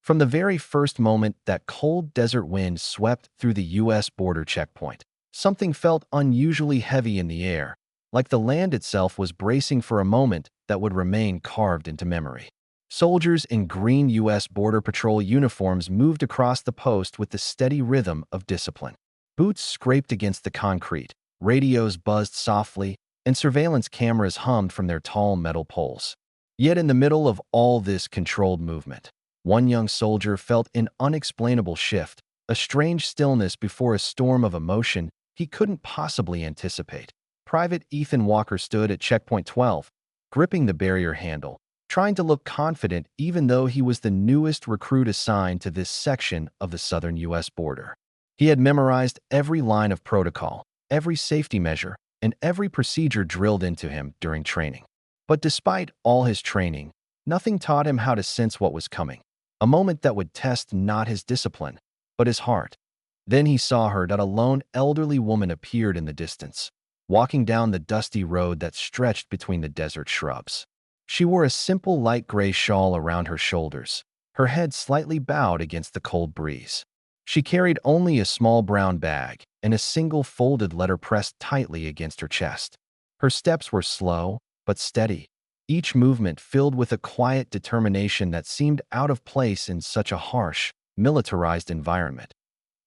From the very first moment that cold desert wind swept through the U.S. border checkpoint, something felt unusually heavy in the air, like the land itself was bracing for a moment that would remain carved into memory. Soldiers in green U.S. Border Patrol uniforms moved across the post with the steady rhythm of discipline. Boots scraped against the concrete, radios buzzed softly, and surveillance cameras hummed from their tall metal poles. Yet in the middle of all this controlled movement, one young soldier felt an unexplainable shift, a strange stillness before a storm of emotion he couldn't possibly anticipate. Private Ethan Walker stood at checkpoint 12, gripping the barrier handle, trying to look confident even though he was the newest recruit assigned to this section of the southern U.S. border. He had memorized every line of protocol, every safety measure, and every procedure drilled into him during training. But despite all his training, nothing taught him how to sense what was coming, a moment that would test not his discipline, but his heart. Then he saw her. That a lone elderly woman appeared in the distance, walking down the dusty road that stretched between the desert shrubs. She wore a simple light gray shawl around her shoulders, her head slightly bowed against the cold breeze. She carried only a small brown bag and a single folded letter pressed tightly against her chest. Her steps were slow, but steady, each movement filled with a quiet determination that seemed out of place in such a harsh, militarized environment.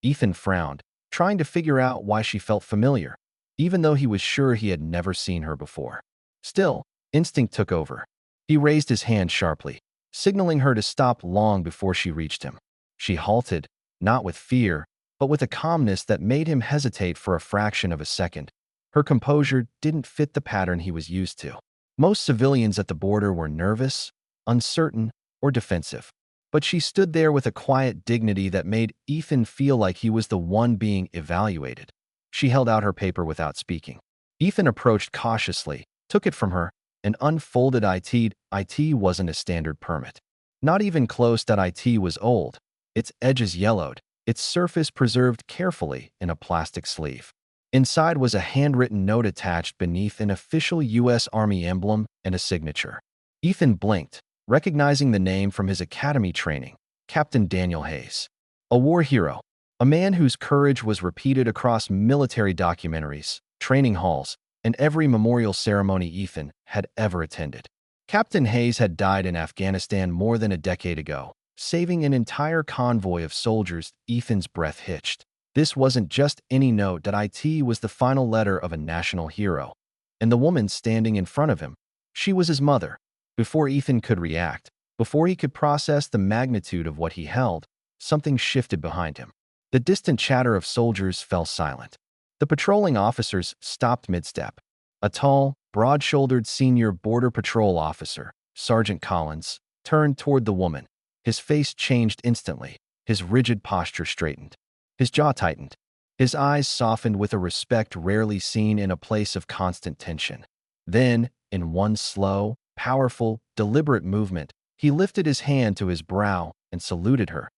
Ethan frowned, trying to figure out why she felt familiar, even though he was sure he had never seen her before. Still, instinct took over. He raised his hand sharply, signaling her to stop long before she reached him. She halted, not with fear, but with a calmness that made him hesitate for a fraction of a second. Her composure didn't fit the pattern he was used to. Most civilians at the border were nervous, uncertain, or defensive. But she stood there with a quiet dignity that made Ethan feel like he was the one being evaluated. She held out her paper without speaking. Ethan approached cautiously, took it from her, and unfolded it. It wasn't a standard permit. Not even close. That it was old, its edges yellowed, its surface preserved carefully in a plastic sleeve. Inside was a handwritten note attached beneath an official U.S. Army emblem and a signature. Ethan blinked, recognizing the name from his academy training, Captain Daniel Hayes. A war hero, a man whose courage was repeated across military documentaries, training halls, and every memorial ceremony Ethan had ever attended. Captain Hayes had died in Afghanistan more than a decade ago, saving an entire convoy of soldiers. Ethan's breath hitched. This wasn't just any note. That it was the final letter of a national hero. And the woman standing in front of him, she was his mother. Before Ethan could react, before he could process the magnitude of what he held, something shifted behind him. The distant chatter of soldiers fell silent. The patrolling officers stopped mid-step. A tall, broad-shouldered senior Border Patrol officer, Sergeant Collins, turned toward the woman. His face changed instantly, his rigid posture straightened. His jaw tightened. His eyes softened with a respect rarely seen in a place of constant tension. Then, in one slow, powerful, deliberate movement, he lifted his hand to his brow and saluted her.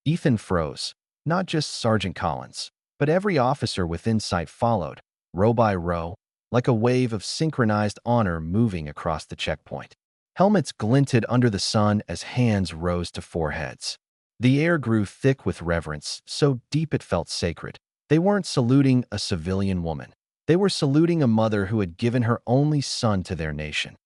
Ethan froze. Not just Sergeant Collins, but every officer within sight followed, row by row, like a wave of synchronized honor moving across the checkpoint. Helmets glinted under the sun as hands rose to foreheads. The air grew thick with reverence, so deep it felt sacred. They weren't saluting a civilian woman. They were saluting a mother who had given her only son to their nation.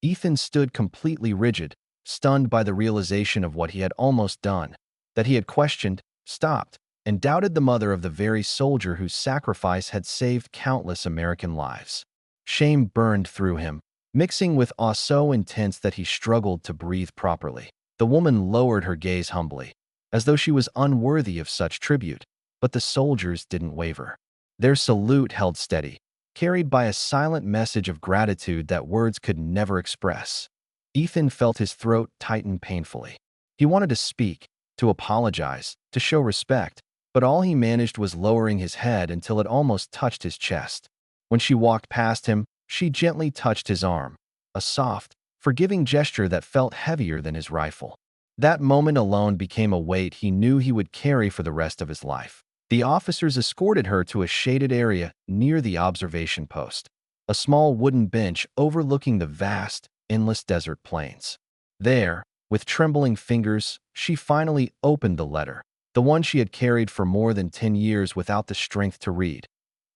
Ethan stood completely rigid, stunned by the realization of what he had almost done, that he had questioned, stopped, and doubted the mother of the very soldier whose sacrifice had saved countless American lives. Shame burned through him, mixing with awe so intense that he struggled to breathe properly. The woman lowered her gaze humbly, as though she was unworthy of such tribute, but the soldiers didn't waver. Their salute held steady, carried by a silent message of gratitude that words could never express. Ethan felt his throat tighten painfully. He wanted to speak, to apologize, to show respect, but all he managed was lowering his head until it almost touched his chest. When she walked past him, she gently touched his arm, a soft, forgiving gesture that felt heavier than his rifle. That moment alone became a weight he knew he would carry for the rest of his life. The officers escorted her to a shaded area near the observation post, a small wooden bench overlooking the vast, endless desert plains. There, With trembling fingers, she finally opened the letter, the one she had carried for more than 10 years without the strength to read.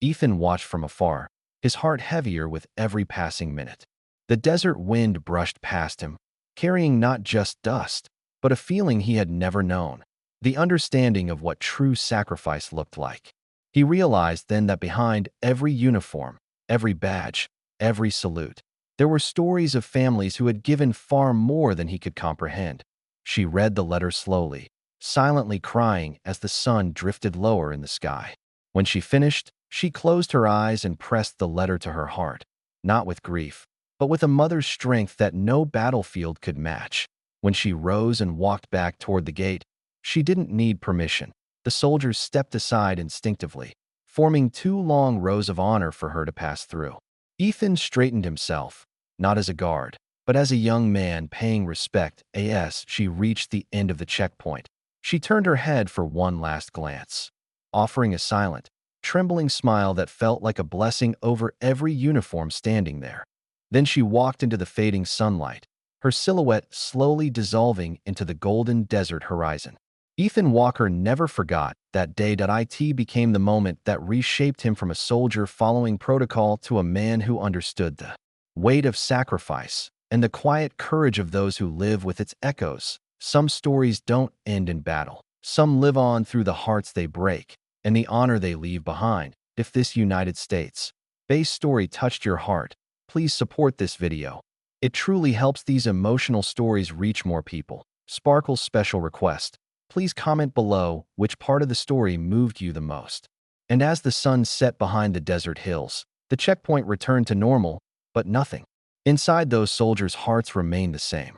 Ethan watched from afar, his heart heavier with every passing minute. The desert wind brushed past him, carrying not just dust, but a feeling he had never known, the understanding of what true sacrifice looked like. He realized then that behind every uniform, every badge, every salute, there were stories of families who had given far more than he could comprehend. She read the letter slowly, silently crying as the sun drifted lower in the sky. When she finished, she closed her eyes and pressed the letter to her heart, not with grief, but with a mother's strength that no battlefield could match. When she rose and walked back toward the gate, she didn't need permission. The soldiers stepped aside instinctively, forming two long rows of honor for her to pass through. Ethan straightened himself, not as a guard, but as a young man paying respect. As she reached the end of the checkpoint, she turned her head for one last glance, offering a silent, trembling smile that felt like a blessing over every uniform standing there. Then she walked into the fading sunlight, her silhouette slowly dissolving into the golden desert horizon. Ethan Walker never forgot that day. It became the moment that reshaped him from a soldier following protocol to a man who understood the weight of sacrifice and the quiet courage of those who live with its echoes. Some stories don't end in battle. Some live on through the hearts they break and the honor they leave behind. If this United States-based story touched your heart, please support this video. It truly helps these emotional stories reach more people. Sparkle's special request: please comment below which part of the story moved you the most. And as the sun set behind the desert hills, the checkpoint returned to normal, but nothing inside those soldiers' hearts remained the same.